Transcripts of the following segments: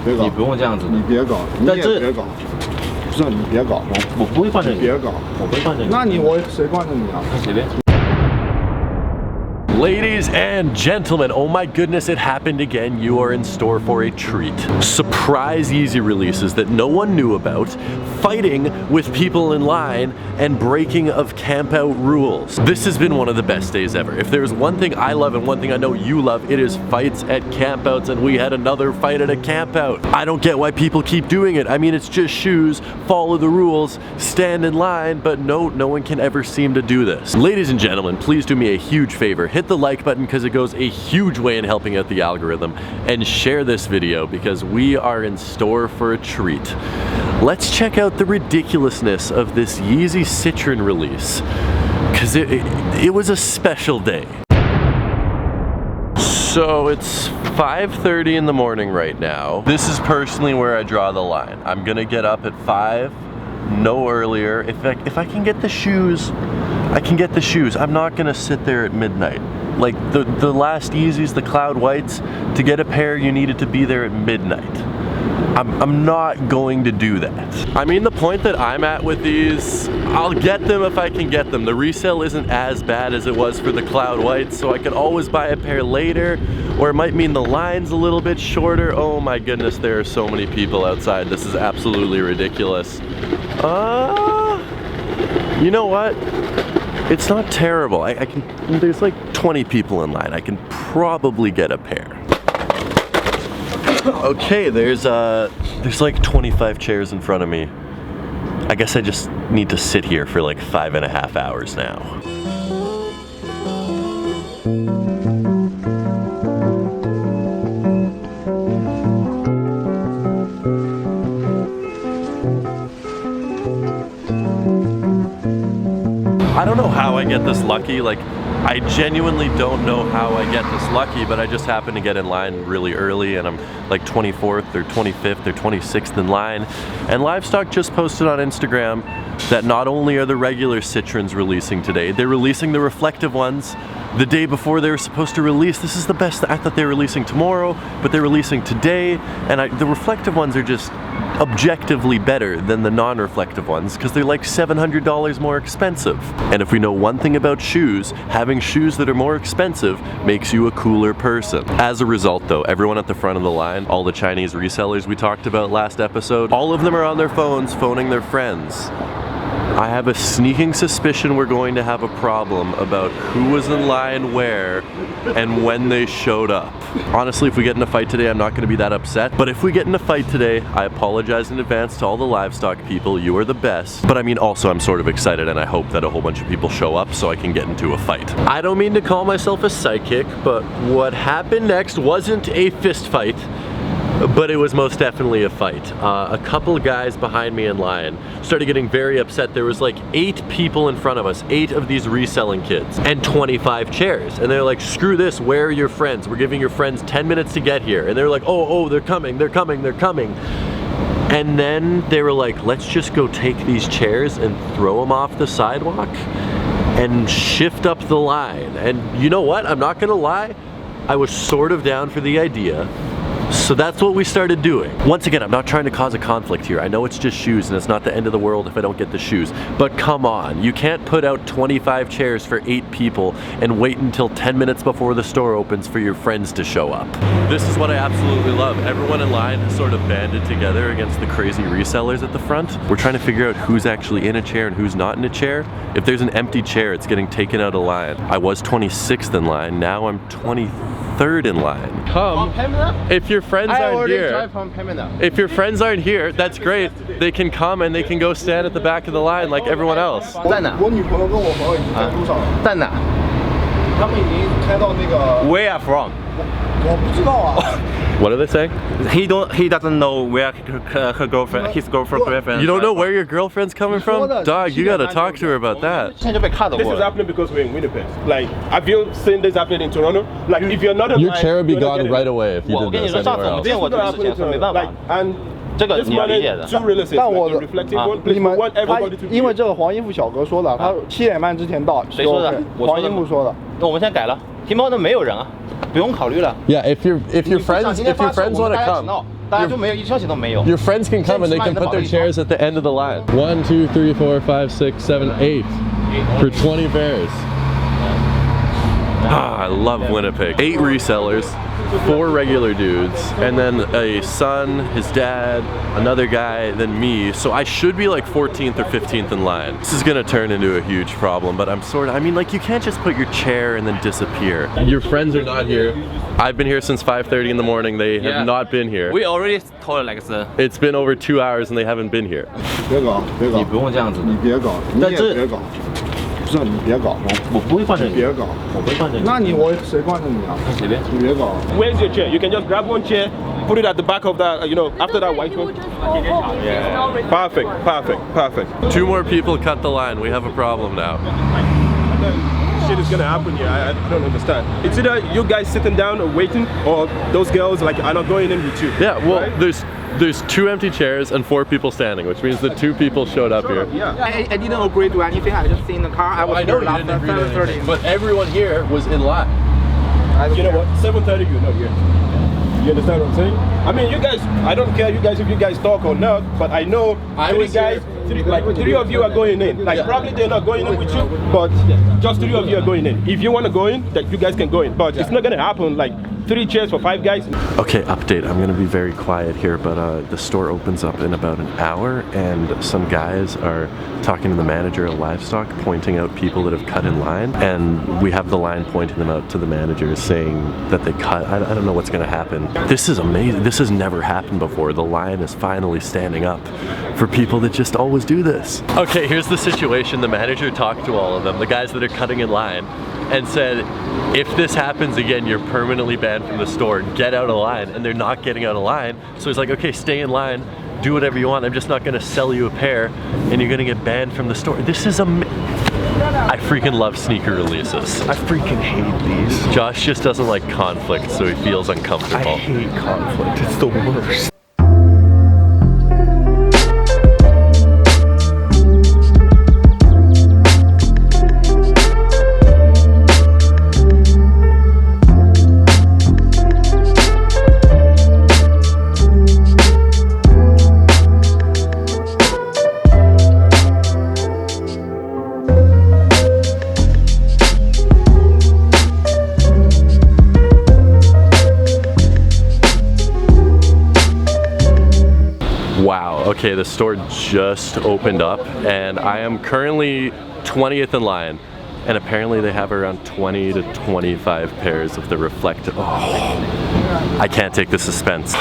别搞，你不用这样子的，你别搞，你也别搞。不是你别搞，我不会惯着你，别搞，我不会惯着你。那我谁惯着你啊？随便。 Ladies and gentlemen, oh my goodness, it happened again. You are in store for a treat. Surprise Yeezy releases that no one knew about, fighting with people in line, and breaking of campout rules. This has been one of the best days ever. If there's one thing I love and one thing I know you love, it is fights at campouts, and we had another fight at a campout. I don't get why people keep doing it. I mean, it's just shoes, follow the rules, stand in line, but no one can ever seem to do this. Ladies and gentlemen, please do me a huge favor. Hit the like button because it goes a huge way in helping out the algorithm, and share this video because we are in store for a treat. Let's check out the ridiculousness of this Yeezy Citrin release because it was a special day. So it's 5:30 in the morning right now. This is personally where I draw the line. I'm gonna get up at 5, no earlier. If I can get the shoes, I can get the shoes. I'm not gonna sit there at midnight. Like the last Yeezys, the Cloud Whites, to get a pair you needed to be there at midnight. I'm not going to do that. I mean, the point that I'm at with these, I'll get them if I can get them. The resale isn't as bad as it was for the Cloud Whites, so I could always buy a pair later, or it might mean the line's a little bit shorter. Oh my goodness, there are so many people outside. This is absolutely ridiculous. You know what? It's not terrible. There's like 20 people in line. I can probably get a pair. Okay, there's like 25 chairs in front of me. I guess I just need to sit here for like 5.5 hours now. I don't know how I get this lucky. Like, I genuinely don't know how I get this lucky, but I just happen to get in line really early, and I'm like 24th or 25th or 26th in line. And Livestock just posted on Instagram that not only are the regular Citrins releasing today, they're releasing the reflective ones the day before they were supposed to release. This is the best. I thought they were releasing tomorrow, but they're releasing today, and the reflective ones are just objectively better than the non-reflective ones because they're like $700 more expensive. And if we know one thing about shoes, having shoes that are more expensive makes you a cooler person. As a result though, everyone at the front of the line, all the Chinese resellers we talked about last episode, all of them are on their phones phoning their friends. I have a sneaking suspicion we're going to have a problem about who was in line where and when they showed up. Honestly, if we get in a fight today, I'm not going to be that upset. But if we get in a fight today, I apologize in advance to all the Livestock people. You are the best. But I mean, also, I'm sort of excited, and I hope that a whole bunch of people show up so I can get into a fight. I don't mean to call myself a psychic, but what happened next wasn't a fist fight. But it was most definitely a fight. A couple guys behind me in line started getting very upset. There was like 8 people in front of us, 8 of these reselling kids, and 25 chairs. And they're like, screw this, where are your friends? We're giving your friends 10 minutes to get here. And they're like, oh, they're coming. And then they were like, let's just go take these chairs and throw them off the sidewalk and shift up the line. And you know what? I'm not gonna lie, I was sort of down for the idea. So that's what we started doing. Once again, I'm not trying to cause a conflict here. I know it's just shoes and it's not the end of the world if I don't get the shoes. But come on, you can't put out 25 chairs for 8 people and wait until 10 minutes before the store opens for your friends to show up. This is what I absolutely love. Everyone in line has sort of banded together against the crazy resellers at the front. We're trying to figure out who's actually in a chair and who's not in a chair. If there's an empty chair, it's getting taken out of line. I was 26th in line, now I'm 23rd in line. Come, if your friends aren't here, if your friends aren't here, that's great. They can come and they can go stand at the back of the line like everyone else. 在哪？我女朋友跟我朋友已经在路上了。在哪？他们已经开到那个。Where are from？我不知道啊。What are they saying? He doesn't know where her girlfriend, his girlfriend. You don't know where your girlfriend's coming from? Dog, you gotta talk to her about that. This is happening because we're in Winnipeg. Like, have you seen this happening in Toronto? Like, if you're not in your line, chair would be gone right away if you did this anywhere else. And 这个你要理解的。但我你们因为这个黄衣服小哥说的，他7点半之前到。谁说的？黄衣服说的。那我们现在改了，提猫的没有人啊，不用考虑了。Yeah, if your friends want to come. 大家就没有一消息都没有。 Your friends can come and they can put their chairs at the end of the line. 1, 2, 3, 4, 5, 6, 7, 8 for 20 pairs. Ah, I love Winnipeg. 8 resellers, 4 regular dudes, and then a son, his dad, another guy, then me. So I should be like 14th or 15th in line. This is gonna turn into a huge problem, but I mean, like, you can't just put your chair and then disappear. Your friends are not here. I've been here since 5:30 in the morning. They have not been here. We already told like this. It's been over 2 hours and they haven't been here. 别搞，别搞，你不用这样子的。你别搞，你也别搞。不是你别搞，我不会换成你，别搞，我不会换成你。那我谁惯着你啊？随便。你别搞。 Where's your chair? You can just grab one chair, put it at the back of that, after that white one. Yeah. Perfect, perfect, perfect. 2 more people cut the line. We have a problem now. Shit is gonna happen here. I don't understand. It's either you guys sitting down or waiting, or those girls like are not going in with you. Yeah, well, right? there's 2 empty chairs and 4 people standing, which means that 2 people showed up here. Yeah. I didn't agree to anything. I just in the car. I was here last 7:30. But everyone here was in line. You know what? 7:30, you're not here. You understand what I'm saying? I mean, you guys, I don't care if you guys talk or not, but I know three of you are going in. Like, probably they're not going in with you, but just 3 of you are going in. If you want to go in, that you guys can go in. But it's not going to happen like 3 chairs for 5 guys. Okay, update. I'm gonna be very quiet here, but the store opens up in about an hour, and some guys are talking to the manager of Livestock, pointing out people that have cut in line, and we have the line pointing them out to the manager, saying that they cut. I don't know what's gonna happen. This is amazing. This has never happened before. The line is finally standing up for people that just always do this. Okay, here's the situation. The manager talked to all of them, the guys that are cutting in line, and said, if this happens again, you're permanently banned from the store. Get out of line. And they're not getting out of line. So he's like, okay, stay in line, do whatever you want. I'm just not gonna sell you a pair and you're gonna get banned from the store. This is I freaking love sneaker releases. I freaking hate these. Josh just doesn't like conflict, so he feels uncomfortable. I hate conflict. It's the worst. Wow, okay, the store just opened up and I am currently 20th in line, and apparently they have around 20 to 25 pairs of the Reflective. Oh, I can't take the suspense.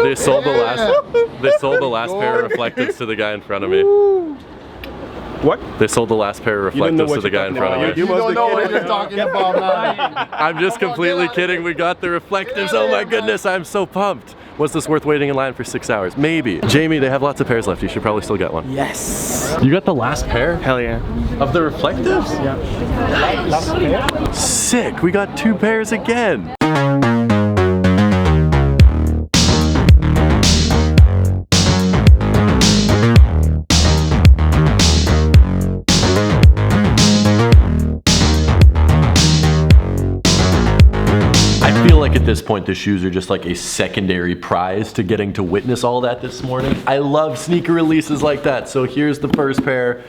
They sold the last pair of Reflectives to the guy in front of me. What? They sold the last pair of Reflectives to the guy in front of me. You don't know what you're talking about, man. I'm just completely kidding. We got the Reflectives. Oh my goodness, I'm so pumped. Was this worth waiting in line for 6 hours? Maybe. Jamie, they have lots of pairs left. You should probably still get one. Yes. You got the last pair? Hell yeah. Of the Reflectives? Yeah. Last pair? Sick. We got 2 pairs again. At this point, the shoes are just like a secondary prize to getting to witness all that this morning. I love sneaker releases like that. So here's the first pair.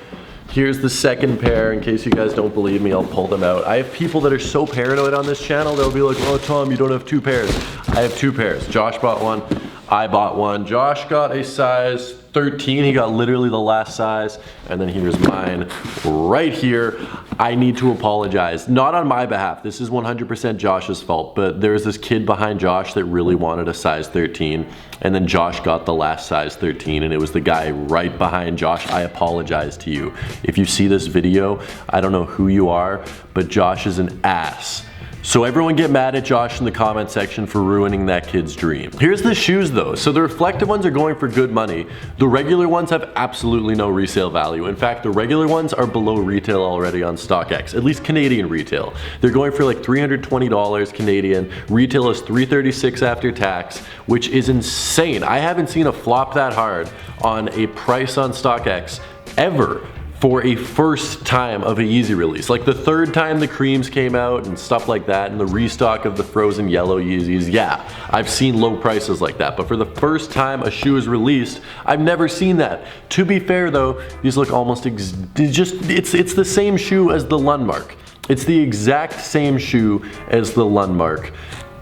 Here's the second pair. In case you guys don't believe me, I'll pull them out. I have people that are so paranoid on this channel. They'll be like, oh, Tom, you don't have 2 pairs. I have 2 pairs. Josh bought one. I bought one. Josh got a size 13. He got literally the last size. And then here's mine right here. I need to apologize. Not on my behalf. This is 100% Josh's fault, but there's this kid behind Josh that really wanted a size 13. And then Josh got the last size 13, and it was the guy right behind Josh. I apologize to you. If you see this video, I don't know who you are, but Josh is an ass. So everyone get mad at Josh in the comment section for ruining that kid's dream. Here's the shoes though. So the Reflective ones are going for good money. The regular ones have absolutely no resale value. In fact, the regular ones are below retail already on StockX, at least Canadian retail. They're going for like $320 Canadian. Retail is $336 after tax, which is insane. I haven't seen a flop that hard on a price on StockX ever. for a first time of a Yeezy release. Like the third time the creams came out and stuff like that, and the restock of the frozen yellow Yeezys, yeah, I've seen low prices like that. But for the first time a shoe is released, I've never seen that. To be fair though, these look almost it's the same shoe as the Lundmark. It's the exact same shoe as the Lundmark.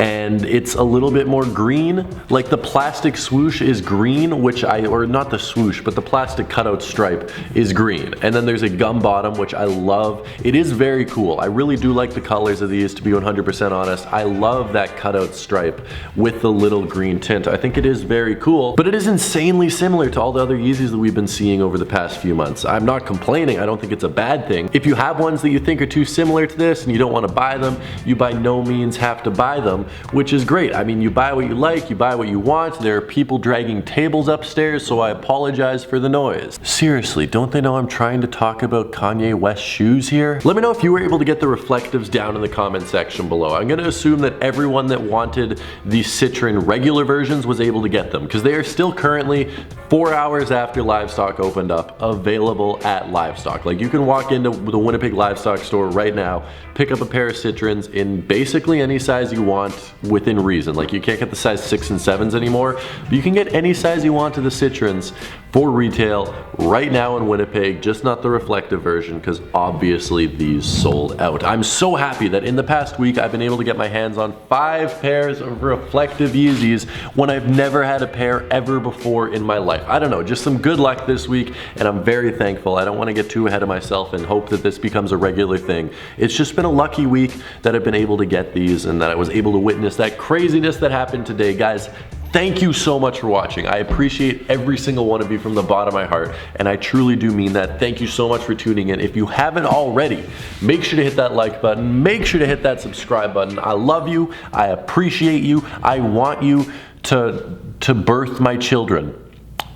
And it's a little bit more green. Like the plastic swoosh is green, or not the swoosh, but the plastic cutout stripe is green. And then there's a gum bottom, which I love. It is very cool. I really do like the colors of these, to be 100% honest. I love that cutout stripe with the little green tint. I think it is very cool, but it is insanely similar to all the other Yeezys that we've been seeing over the past few months. I'm not complaining. I don't think it's a bad thing. If you have ones that you think are too similar to this and you don't want to buy them, you by no means have to buy them, which is great. I mean, you buy what you like, you buy what you want. There are people dragging tables upstairs, so I apologize for the noise. Seriously, don't they know I'm trying to talk about Kanye West shoes here? Let me know if you were able to get the reflectives down in the comment section below. I'm gonna assume that everyone that wanted the Citrin regular versions was able to get them, because they are still currently 4 hours after Livestock opened up, available at Livestock. Like you can walk into the Winnipeg Livestock store right now, pick up a pair of Citrins in basically any size you want within reason. Like you can't get the size 6 and 7s anymore, but you can get any size you want to the Citrins for retail right now in Winnipeg, just not the reflective version, because obviously these sold out. I'm so happy that in the past week I've been able to get my hands on 5 pairs of reflective Yeezys when I've never had a pair ever before in my life. I don't know, just some good luck this week, and I'm very thankful. I don't want to get too ahead of myself and hope that this becomes a regular thing. It's just been a lucky week that I've been able to get these and that I was able to witness that craziness that happened today. Guys, thank you so much for watching. I appreciate every single one of you from the bottom of my heart, and I truly do mean that. Thank you so much for tuning in. If you haven't already, make sure to hit that like button, make sure to hit that subscribe button. I love you, I appreciate you, I want you to birth my children.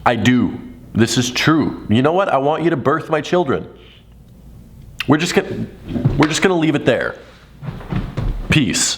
I do. This is true. You know what? I want you to birth my children. We're just gonna leave it there. Peace.